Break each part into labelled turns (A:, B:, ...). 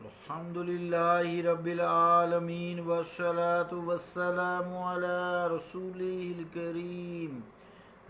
A: الحمدللہ رب العالمین والصلاة والسلام علی رسولہ الکریم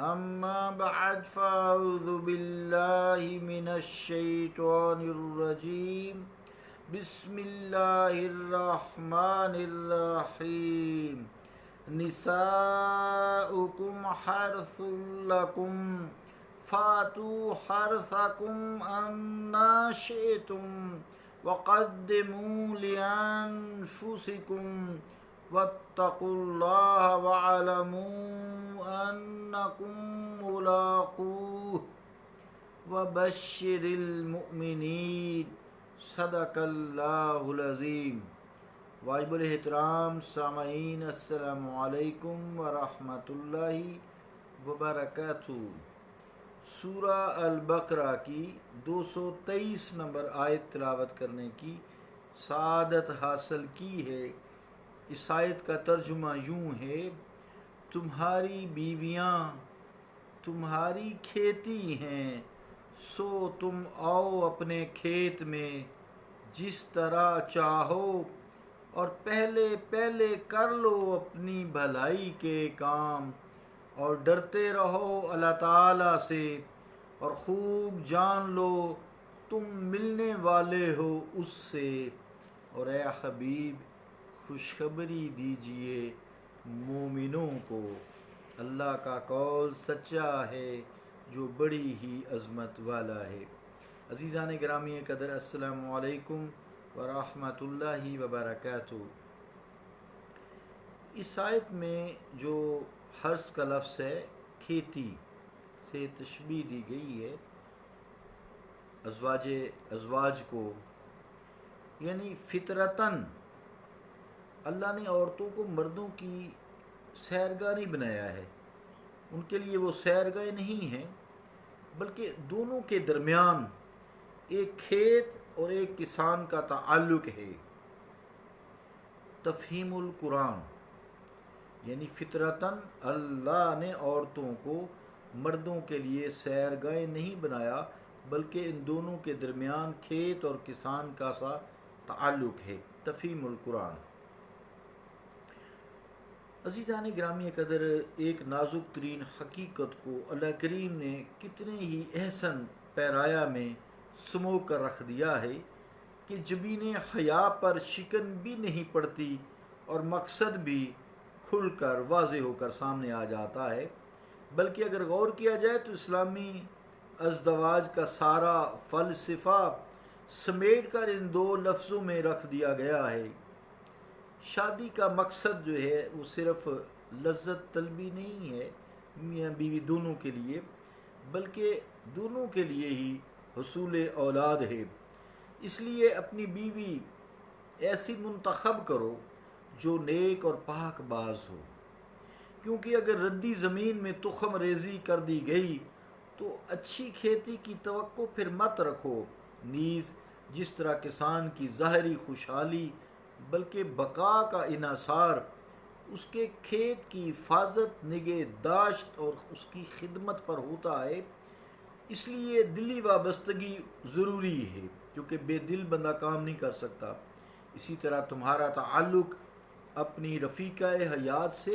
A: اما بعد فاعوذ باللہ من الشیطان الرجیم بسم اللہ الرحمن الرحیم نساؤکم حرث لکم فاتوا حرثکم انا شئتم وقدموا لأنفسكم واتقوا الله واعلموا أنكم ملاقوه وبشر المؤمنين صدق اللہ العظیم۔ واجب الاحترام سامعین، السلام علیکم ورحمۃ اللہ وبرکاتہ۔ سورہ البقرہ کی 223 نمبر آیت تلاوت کرنے کی سعادت حاصل کی ہے۔ اس آیت کا ترجمہ یوں ہے: تمہاری بیویاں تمہاری کھیتی ہیں، سو تم آؤ اپنے کھیت میں جس طرح چاہو، اور پہلے پہلے کر لو اپنی بھلائی کے کام، اور ڈرتے رہو اللہ تعالیٰ سے، اور خوب جان لو تم ملنے والے ہو اس سے۔ اور اے حبیب خوشخبری دیجئے مومنوں کو، اللہ کا قول سچا ہے جو بڑی ہی عظمت والا ہے۔ عزیزان گرامی قدر، السلام علیکم ورحمۃ اللہ وبرکاتہ۔ اس آیت میں جو حرث کا لفظ ہے، کھیتی سے تشبیہ دی گئی ہے ازواج کو، یعنی فطرتاً اللہ نے عورتوں کو مردوں کی سیرگاہ نہیں بنایا ہے، ان کے لیے وہ سیرگاہ نہیں ہیں، بلکہ دونوں کے درمیان ایک کھیت اور ایک کسان کا تعلق ہے۔ تفہیم القرآن، یعنی فطرتاً اللہ نے عورتوں کو مردوں کے لیے سیرگاہ نہیں بنایا، بلکہ ان دونوں کے درمیان کھیت اور کسان کا سا تعلق ہے۔ تفہیم القرآن۔ عزیزان گرامی قدر، ایک نازک ترین حقیقت کو اللہ کریم نے کتنے ہی احسن پیرایا میں سمو کر رکھ دیا ہے کہ جبین حیا پر شکن بھی نہیں پڑتی، اور مقصد بھی کھل کر واضح ہو کر سامنے آ جاتا ہے۔ بلکہ اگر غور کیا جائے تو اسلامی ازدواج کا سارا فلسفہ سمیٹ کر ان دو لفظوں میں رکھ دیا گیا ہے۔ شادی کا مقصد جو ہے وہ صرف لذت طلبی نہیں ہے میاں بیوی دونوں کے لیے، بلکہ دونوں کے لیے ہی حصول اولاد ہے۔ اس لیے اپنی بیوی ایسی منتخب کرو جو نیک اور پاک باز ہو، کیونکہ اگر ردی زمین میں تخم ریزی کر دی گئی تو اچھی کھیتی کی توقع پھر مت رکھو۔ نیز جس طرح کسان کی ظاہری خوشحالی بلکہ بقا کا انحصار اس کے کھیت کی حفاظت، نگہداشت اور اس کی خدمت پر ہوتا ہے، اس لیے دلی وابستگی ضروری ہے، کیونکہ بے دل بندہ کام نہیں کر سکتا۔ اسی طرح تمہارا تعلق اپنی رفیقہ حیات سے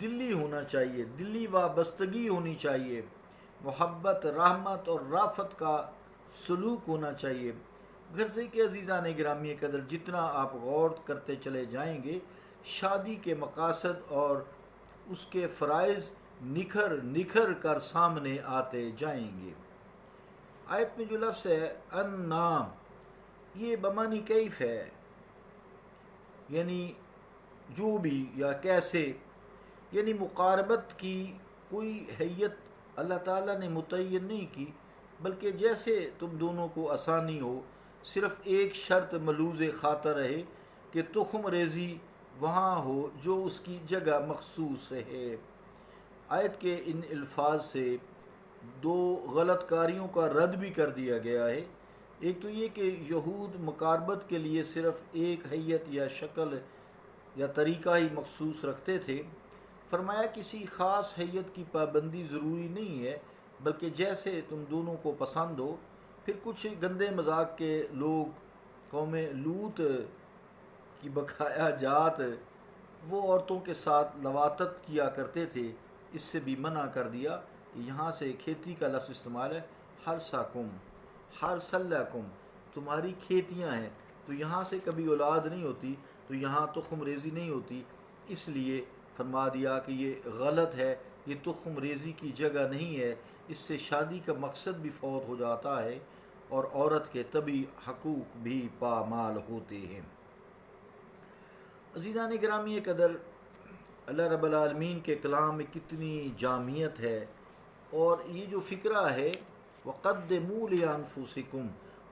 A: دلی ہونا چاہیے، دلی وابستگی ہونی چاہیے، محبت، رحمت اور رافت کا سلوک ہونا چاہیے۔ غرضے کے عزیزان گرامی قدر، جتنا آپ غور کرتے چلے جائیں گے، شادی کے مقاصد اور اس کے فرائض نکھر نکھر کر سامنے آتے جائیں گے۔ آیت میں جو لفظ ہے النام، یہ بمانی کیف ہے، یعنی جو بھی یا کیسے، یعنی مقاربت کی کوئی حیت اللہ تعالیٰ نے متعین نہیں کی، بلکہ جیسے تم دونوں کو آسانی ہو، صرف ایک شرط ملوز خاطر رہے کہ تخم ریزی وہاں ہو جو اس کی جگہ مخصوص ہے۔ آیت کے ان الفاظ سے دو غلط کاریوں کا رد بھی کر دیا گیا ہے۔ ایک تو یہ کہ یہود مقاربت کے لیے صرف ایک حیت یا شکل یا طریقہ ہی مخصوص رکھتے تھے۔ فرمایا کسی خاص حیت کی پابندی ضروری نہیں ہے، بلکہ جیسے تم دونوں کو پسند ہو۔ پھر کچھ گندے مذاق کے لوگ قوم لوط کی بقایا جات وہ عورتوں کے ساتھ لواطت کیا کرتے تھے، اس سے بھی منع کر دیا کہ یہاں سے کھیتی کا لفظ استعمال ہے، ہرساکم، ہرسلکم، تمہاری کھیتیاں ہیں، تو یہاں سے کبھی اولاد نہیں ہوتی، تو یہاں تخم ریزی نہیں ہوتی، اس لیے فرما دیا کہ یہ غلط ہے، یہ تخم ریزی کی جگہ نہیں ہے، اس سے شادی کا مقصد بھی فوت ہو جاتا ہے اور عورت کے طبی حقوق بھی پامال ہوتے ہیں۔ عزیزان گرامی قدر، اللہ رب العالمین کے کلام میں کتنی جامعیت ہے، اور یہ جو فکرہ ہے وَقَدِّمُوا لِأَنفُسِكُمْ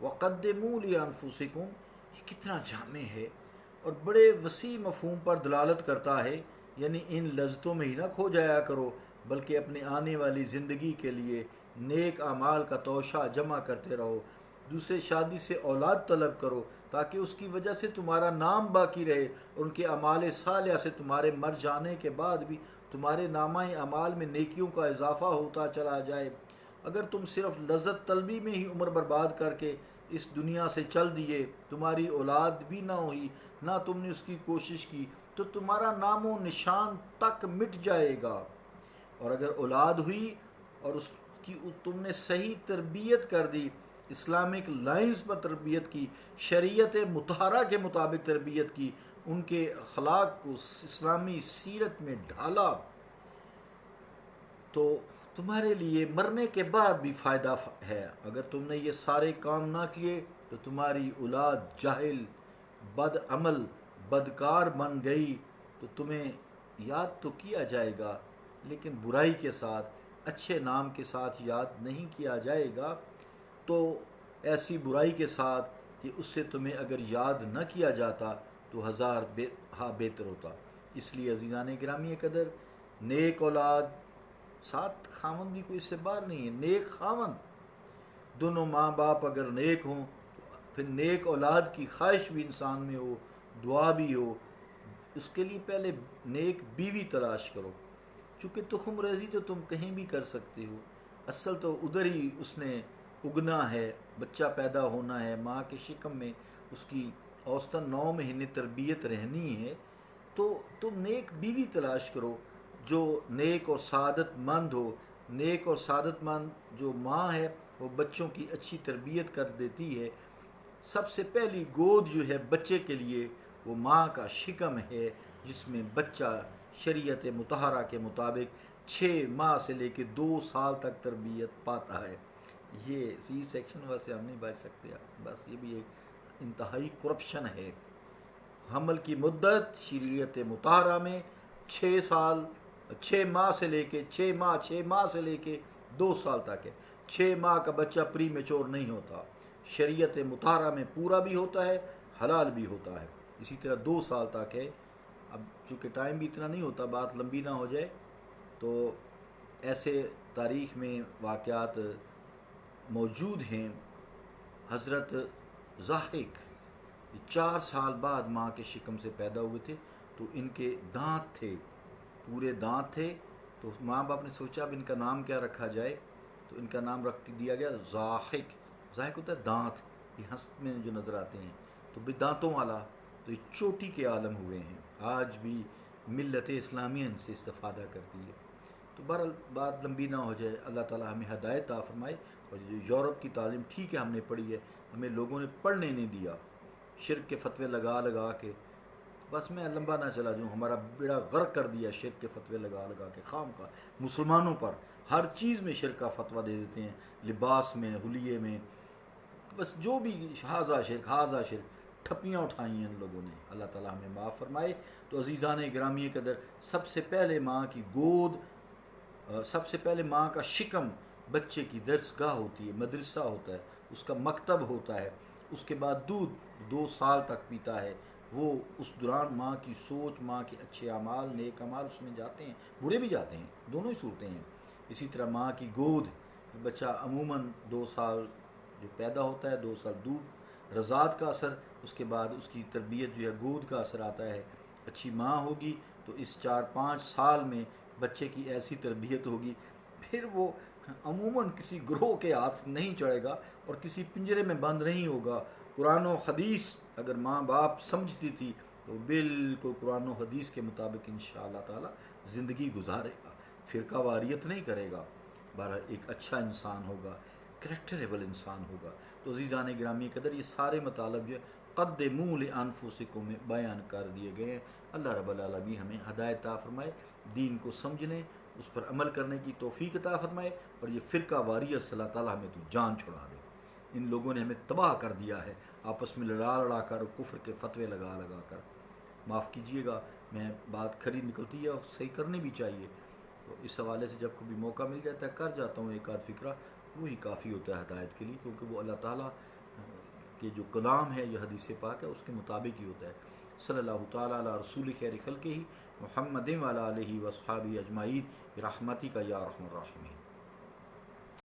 A: وَقَدِّمُوا لِأَنفُسِكُمْ، یہ کتنا جامع ہے اور بڑے وسیع مفہوم پر دلالت کرتا ہے، یعنی ان لذتوں میں ہی نہ کھو جایا کرو، بلکہ اپنے آنے والی زندگی کے لیے نیک اعمال کا توشہ جمع کرتے رہو، دوسرے شادی سے اولاد طلب کرو تاکہ اس کی وجہ سے تمہارا نام باقی رہے، اور ان کے اعمال صالحہ سے تمہارے مر جانے کے بعد بھی تمہارے نامہ اعمال میں نیکیوں کا اضافہ ہوتا چلا جائے۔ اگر تم صرف لذت طلبی میں ہی عمر برباد کر کے اس دنیا سے چل دیے، تمہاری اولاد بھی نہ ہوئی، نہ تم نے اس کی کوشش کی، تو تمہارا نام و نشان تک مٹ جائے گا۔ اور اگر اولاد ہوئی اور اس کی تم نے صحیح تربیت کر دی، اسلامک لائنز پر تربیت کی، شریعت مطہرہ کے مطابق تربیت کی، ان کے اخلاق کو اسلامی سیرت میں ڈھالا، تو تمہارے لیے مرنے کے بعد بھی فائدہ ہے۔ اگر تم نے یہ سارے کام نہ کیے تو تمہاری اولاد جاہل، بد عمل، بدکار بن گئی تو تمہیں یاد تو کیا جائے گا، لیکن برائی کے ساتھ، اچھے نام کے ساتھ یاد نہیں کیا جائے گا، تو ایسی برائی کے ساتھ کہ اس سے تمہیں اگر یاد نہ کیا جاتا تو ہزار بہتر ہوتا۔ اس لیے عزیزان گرامی قدر، نیک اولاد، ساتھ خاوند بھی کوئی اس سے باہر نہیں ہے، نیک خاوند، دونوں ماں باپ اگر نیک ہوں تو پھر نیک اولاد کی خواہش بھی انسان میں ہو، دعا بھی ہو، اس کے لیے پہلے نیک بیوی تلاش کرو، چونکہ تخم ریزی تو تم کہیں بھی کر سکتے ہو، اصل تو ادھر ہی اس نے اگنا ہے، بچہ پیدا ہونا ہے، ماں کے شکم میں اس کی اوسطاً 9 مہینے تربیت رہنی ہے، تو تم نیک بیوی تلاش کرو جو نیک اور سعادت مند ہو۔ نیک اور سعادت مند جو ماں ہے وہ بچوں کی اچھی تربیت کر دیتی ہے۔ سب سے پہلی گود جو ہے بچے کے لیے وہ ماں کا شکم ہے، جس میں بچہ شریعت مطہرہ کے مطابق 6 ماہ سے لے کے 2 سال تک تربیت پاتا ہے۔ یہ سی سیکشن ویسے ہم نہیں بچ سکتے، بس یہ بھی ایک انتہائی کرپشن ہے۔ حمل کی مدت شریعت مطہرہ میں 6 سال، 6 ماہ سے لے کے 6 ماہ سے لے کے 2 سال تک ہے۔ 6 ماہ کا بچہ پری میچور نہیں ہوتا، شریعت مطہرہ میں پورا بھی ہوتا ہے، حلال بھی ہوتا ہے، اسی طرح 2 سال تک ہے۔ اب چونکہ ٹائم بھی اتنا نہیں ہوتا، بات لمبی نہ ہو جائے، تو ایسے تاریخ میں واقعات موجود ہیں۔ حضرت ضاحک 4 سال بعد ماں کے شکم سے پیدا ہوئے تھے، تو ان کے دانت تھے، پورے دانت تھے، تو ماں باپ نے سوچا اب ان کا نام کیا رکھا جائے، تو ان کا نام رکھ دیا گیا ضاحک۔ ضاحک ہوتا ہے دانت، یہ ہنس میں جو نظر آتے ہیں، تو بھی دانتوں والا، تو یہ چوٹی کے عالم ہوئے ہیں۔ آج بھی ملت اسلامیہ ان سے استفادہ کرتی ہے۔ تو بہرحال بات لمبی نہ ہو جائے، اللہ تعالیٰ ہمیں ہدایت عطا فرمائے، اور جو یورپ کی تعلیم ٹھیک ہے ہم نے پڑھی ہے، ہمیں لوگوں نے پڑھنے نہیں دیا، شرک کے فتوے لگا لگا کے، بس میں لمبا نہ چلا جاؤں، ہمارا بیڑا غرق کر دیا شرک کے فتوے لگا لگا کے، خام کا مسلمانوں پر ہر چیز میں شرک کا فتویٰ دے دیتے ہیں، لباس میں، حلیے میں، بس جو بھی ہاذا شرک، ٹھپیاں اٹھائی ہیں ان لوگوں نے۔ اللہ تعالیٰ ہمیں معاف فرمائے۔ تو عزیزان گرامی قدر، سب سے پہلے ماں کی گود، سب سے پہلے ماں کا شکم بچے کی درسگاہ ہوتی ہے، مدرسہ ہوتا ہے، اس کا مکتب ہوتا ہے۔ اس کے بعد دودھ 2 سال تک پیتا ہے، وہ اس دوران ماں کی سوچ، ماں کے اچھے اعمال، نیک اعمال اس میں جاتے ہیں، برے بھی جاتے ہیں، دونوں ہی صورتیں ہیں۔ اسی طرح ماں کی گود، بچہ عموماً 2 سال جو پیدا ہوتا ہے، 2 سال دودھ، رضاعت کا اثر، اس کے بعد اس کی تربیت جو ہے گود کا اثر آتا ہے۔ اچھی ماں ہوگی تو اس 4-5 سال میں بچے کی ایسی تربیت ہوگی، پھر وہ عموماً کسی گروہ کے ہاتھ نہیں چڑھے گا اور کسی پنجرے میں بند نہیں ہوگا، قرآن و حدیث اگر ماں باپ سمجھتی تھی تو بالکل قرآن و حدیث کے مطابق انشاءاللہ تعالی زندگی گزارے گا، فرقہ واریت نہیں کرے گا، بہرحال ایک اچھا انسان ہوگا، کریکٹریبل انسان ہوگا۔ تو عزیزان گرامی قدر یہ سارے مطالب جو قدموا لانفسکم میں بیان کر دیے گئے ہیں۔ اللہ رب العالمین ہمیں ہدایت عطا فرمائے، دین کو سمجھنے اس پر عمل کرنے کی توفیق عطا فرمائے، اور یہ فرقہ واریت سے اللہ تعالیٰ ہمیں تو جان چھڑا دے۔ ان لوگوں نے ہمیں تباہ کر دیا ہے، آپس میں لڑا لڑا کر، کفر کے فتوے لگا لگا کر۔ معاف کیجئے گا، میں بات کھری نکلتی ہے اور صحیح کرنی بھی چاہیے، تو اس حوالے سے جب کبھی موقع مل جاتا ہے کر جاتا ہوں ایک آدھ فکرہ، وہی کافی ہوتا ہے ہدایت کے لیے، کیونکہ وہ اللہ تعالیٰ کہ جو کلام ہے، یہ حدیث پاک ہے، اس کے مطابق ہی ہوتا ہے۔ صلی اللہ تعالیٰ علی رسول خیر خلقہ محمد وعلی آلہ وصحابہ اجمعین برحمتک یا ارحم الراحمین۔